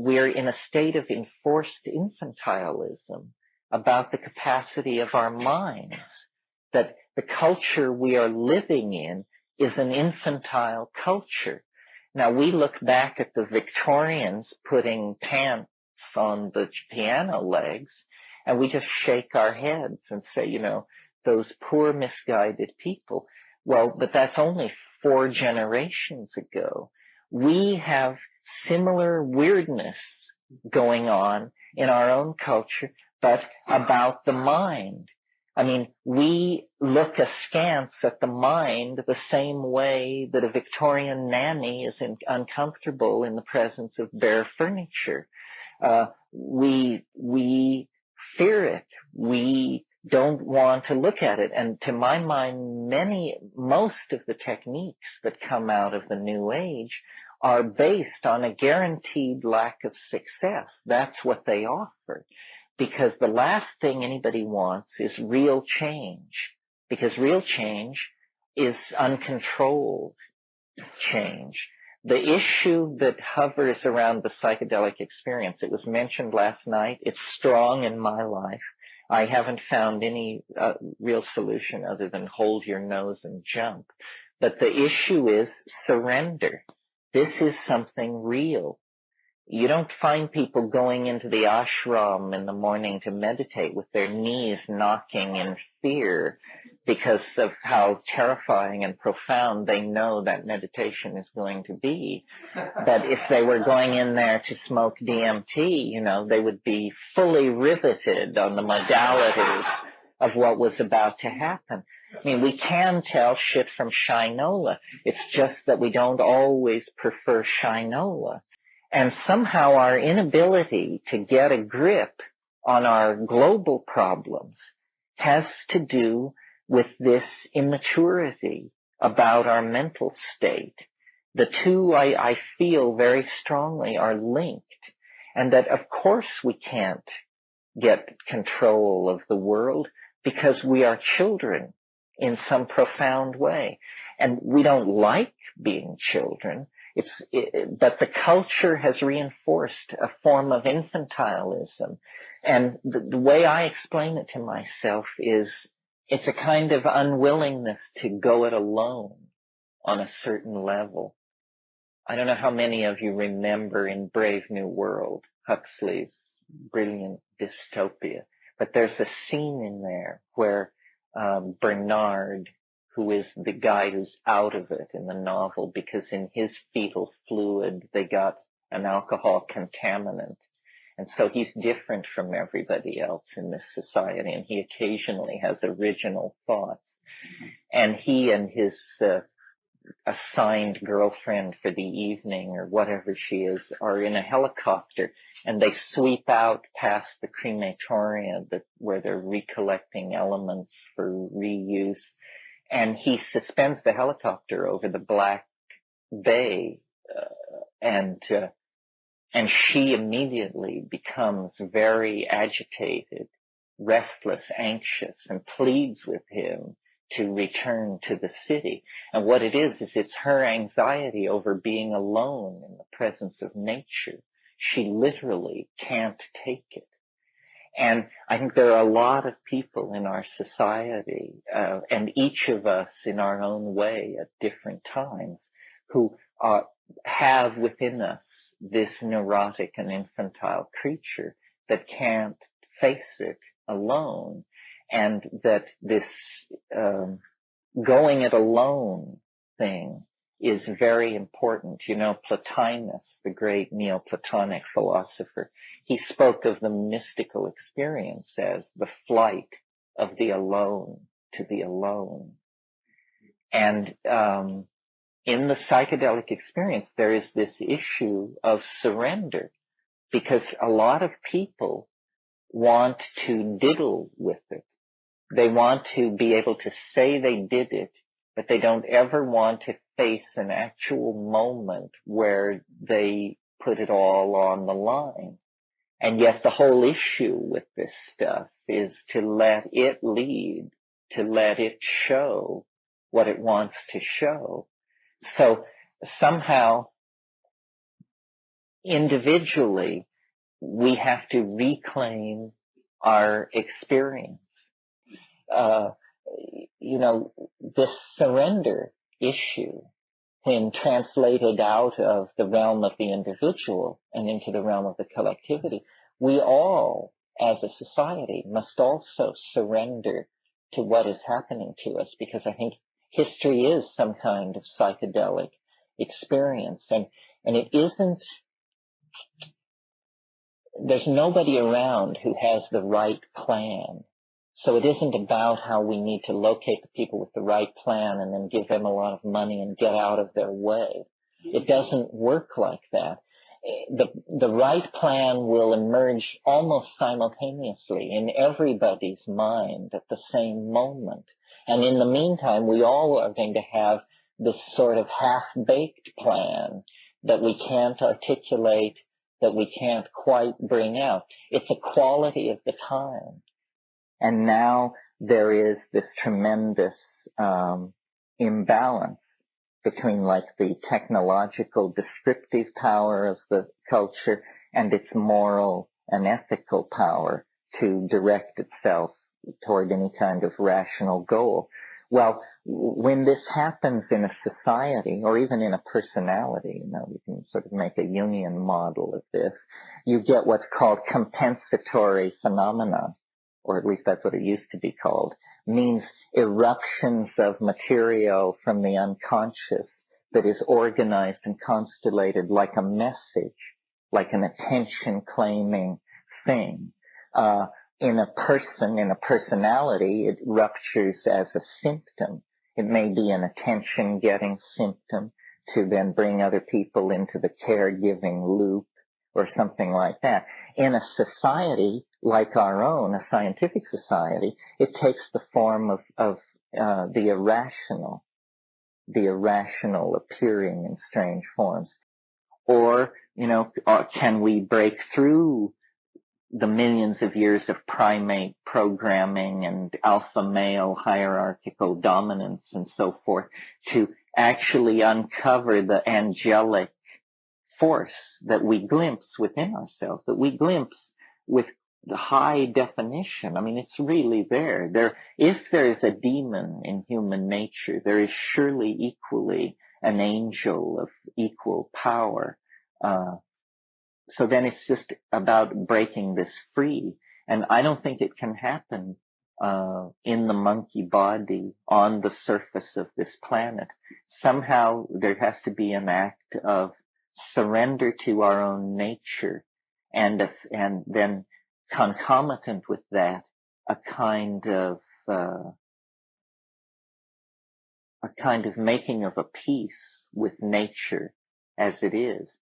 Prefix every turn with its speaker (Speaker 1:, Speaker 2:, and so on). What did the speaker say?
Speaker 1: we're in a state of enforced infantilism about the capacity of our minds, that the culture we are living in is an infantile culture. Now, we look back at the Victorians putting pants on the piano legs, and we just shake our heads and say, you know, those poor misguided people. Well, but that's only 4 generations ago. We have similar weirdness going on in our own culture, but about the mind. I mean, we look askance at the mind the same way that a Victorian nanny is uncomfortable in the presence of bare furniture. We fear it. We don't want to look at it. And to my mind, most of the techniques that come out of the New Age are based on a guaranteed lack of success. That's what they offer. Because the last thing anybody wants is real change. Because real change is uncontrolled change. The issue that hovers around the psychedelic experience, it was mentioned last night, it's strong in my life. I haven't found any real solution other than hold your nose and jump. But the issue is surrender. This is something real. You don't find people going into the ashram in the morning to meditate with their knees knocking in fear because of how terrifying and profound they know that meditation is going to be. But if they were going in there to smoke DMT, you know, they would be fully riveted on the modalities of what was about to happen. I mean, we can tell shit from shinola. It's just that we don't always prefer shinola. And somehow our inability to get a grip on our global problems has to do with this immaturity about our mental state. The two, I feel very strongly, are linked. And that, of course, we can't get control of the world because we are children in some profound way. And we don't like being children. But the culture has reinforced a form of infantilism. And the way I explain it to myself is it's a kind of unwillingness to go it alone on a certain level. I don't know how many of you remember in Brave New World, Huxley's brilliant dystopia, but there's a scene in there where Bernard, who is the guy who's out of it in the novel because in his fetal fluid they got an alcohol contaminant. And so he's different from everybody else in this society, and he occasionally has original thoughts. And he and his assigned girlfriend for the evening, or whatever she is, are in a helicopter, and they sweep out past the crematoria where they're recollecting elements for reuse. And he suspends the helicopter over the Black Bay, and she immediately becomes very agitated, restless, anxious, and pleads with him to return to the city. And what it is it's her anxiety over being alone in the presence of nature. She literally can't take it. And I think there are a lot of people in our society, and each of us in our own way at different times, who have within us this neurotic and infantile creature that can't face it alone, and that this going it alone thing is very important. You know, Plotinus, the great Neoplatonic philosopher, he spoke of the mystical experience as the flight of the alone to the alone. And in the psychedelic experience, there is this issue of surrender, because a lot of people want to diddle with it. They want to be able to say they did it, but they don't ever want to face an actual moment where they put it all on the line. And yet the whole issue with this stuff is to let it lead, to let it show what it wants to show. So somehow individually, we have to reclaim our experience. This surrender issue, when translated out of the realm of the individual and into the realm of the collectivity, we all, as a society, must also surrender to what is happening to us, because I think history is some kind of psychedelic experience, and it isn't, there's nobody around who has the right plan. So it isn't about how we need to locate the people with the right plan and then give them a lot of money and get out of their way. It doesn't work like that. The right plan will emerge almost simultaneously in everybody's mind at the same moment. And in the meantime, we all are going to have this sort of half-baked plan that we can't articulate, that we can't quite bring out. It's a quality of the time. And now there is this tremendous imbalance between like the technological descriptive power of the culture and its moral and ethical power to direct itself toward any kind of rational goal. Well, when this happens in a society or even in a personality, we can sort of make a Jungian model of this, you get what's called compensatory phenomena, or at least that's what it used to be called, means eruptions of material from the unconscious that is organized and constellated like a message, like an attention-claiming thing. In a person, in a personality, it ruptures as a symptom. It may be an attention-getting symptom to then bring other people into the caregiving loop or something like that. In a society like our own, a scientific society, it takes the form of the irrational appearing in strange forms. Or, can we break through the millions of years of primate programming and alpha male hierarchical dominance and so forth to actually uncover the angelic force that we glimpse within ourselves, that we glimpse with the high definition? I mean, it's really there. If there's a demon in human nature, there is surely equally an angel of equal power. So then it's just about breaking this free. And I don't think it can happen in the monkey body on the surface of this planet. Somehow there has to be an act of surrender to our own nature, and then concomitant with that, a kind of making of a peace with nature as it is.